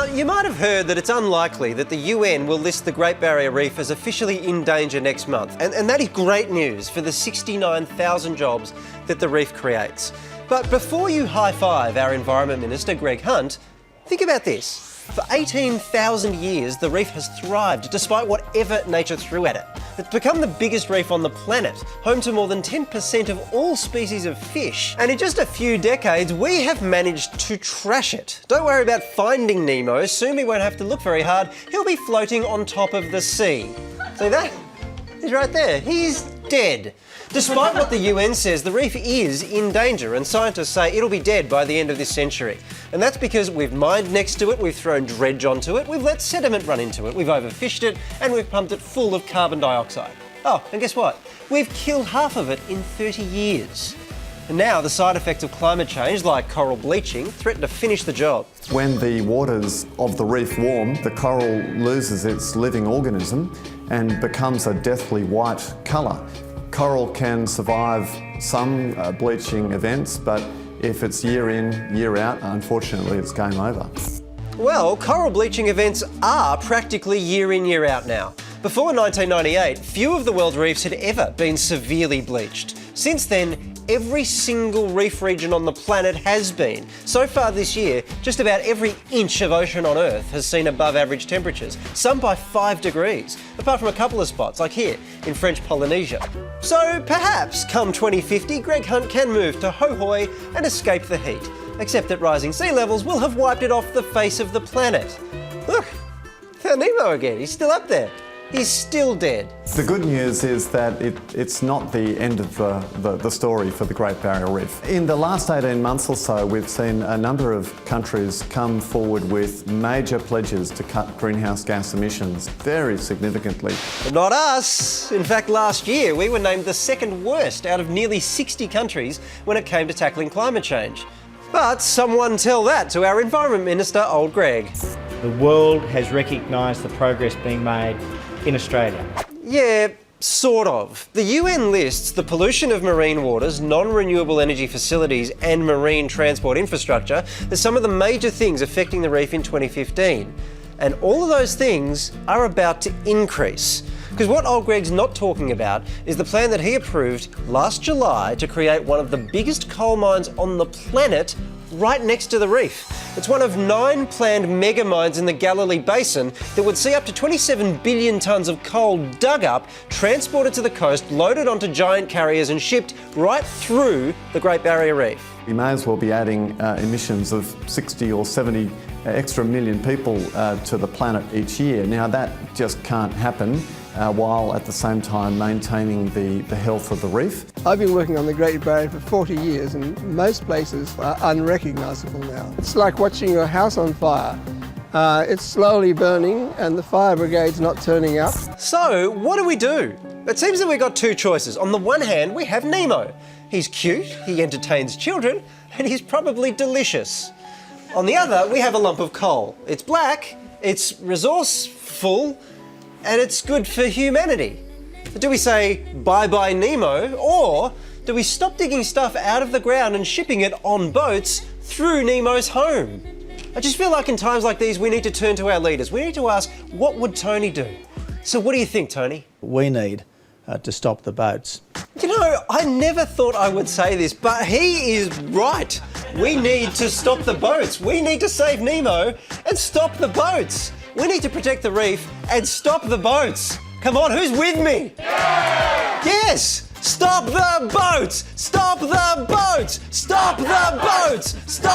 Now, you might have heard that it's unlikely that the UN will list the Great Barrier Reef as officially in danger next month, and that is great news for the 69,000 jobs that the reef creates. But before you high-five our Environment Minister, Greg Hunt, think about this. For 18,000 years, the reef has thrived despite whatever nature threw at it. It's become the biggest reef on the planet, home to more than 10% of all species of fish. And in just a few decades, we have managed to trash it. Don't worry about finding Nemo. Soon we won't have to look very hard. He'll be floating on top of the sea. See that? He's right there. He's dead. Despite what the UN says, the reef is in danger, and scientists say it'll be dead by the end of this century. And that's because we've mined next to it, we've thrown dredge onto it, we've let sediment run into it, we've overfished it, and we've pumped it full of carbon dioxide. Oh, and guess what? We've killed half of it in 30 years. And now the side effects of climate change, like coral bleaching, threaten to finish the job. When the waters of the reef warm, the coral loses its living organism and becomes a deathly white colour. Coral can survive some bleaching events, but if it's year in, year out, unfortunately it's game over. Well, coral bleaching events are practically year in, year out now. Before 1998, few of the world's reefs had ever been severely bleached. Since then, every single reef region on the planet has been. So far this year, just about every inch of ocean on Earth has seen above average temperatures, some by 5 degrees, apart from a couple of spots, like here in French Polynesia. So perhaps, come 2050, Greg Hunt can move to Hohoi and escape the heat, except that rising sea levels will have wiped it off the face of the planet. Look, found Nemo again, he's still up there. He's still dead. The good news is that it's not the end of the story for the Great Barrier Reef. In the last 18 months or so, we've seen a number of countries come forward with major pledges to cut greenhouse gas emissions very significantly. But not us. In fact, last year we were named the second worst out of nearly 60 countries when it came to tackling climate change. But someone tell that to our Environment Minister, old Greg. The world has recognised the progress being made in Australia. Yeah, sort of. The UN lists the pollution of marine waters, non-renewable energy facilities and marine transport infrastructure as some of the major things affecting the reef in 2015. And all of those things are about to increase. Because what old Greg's not talking about is the plan that he approved last July to create one of the biggest coal mines on the planet right next to the reef. It's one of 9 planned mega mines in the Galilee Basin that would see up to 27 billion tonnes of coal dug up, transported to the coast, loaded onto giant carriers and shipped right through the Great Barrier Reef. You may as well be adding emissions of 60 or 70 extra million people to the planet each year. Now that just can't happen while at the same time maintaining the health of the reef. I've been working on the Great Barrier for 40 years and most places are unrecognisable now. It's like watching your house on fire. It's slowly burning and the fire brigade's not turning up. So, what do? It seems that we've got two choices. On the one hand, we have Nemo. He's cute, he entertains children, and he's probably delicious. On the other, we have a lump of coal. It's black, it's resourceful, and it's good for humanity. Do we say bye-bye Nemo, or do we stop digging stuff out of the ground and shipping it on boats through Nemo's home? I just feel like in times like these, we need to turn to our leaders. We need to ask, what would Tony do? So what do you think, Tony? We need to stop the boats. You know, I never thought I would say this, but he is right. We need to stop the boats. We need to save Nemo and stop the boats. We need to protect the reef and stop the boats. Come on, who's with me? Yeah! Yes! Stop the boats! Stop the boats! Stop the boats! Stop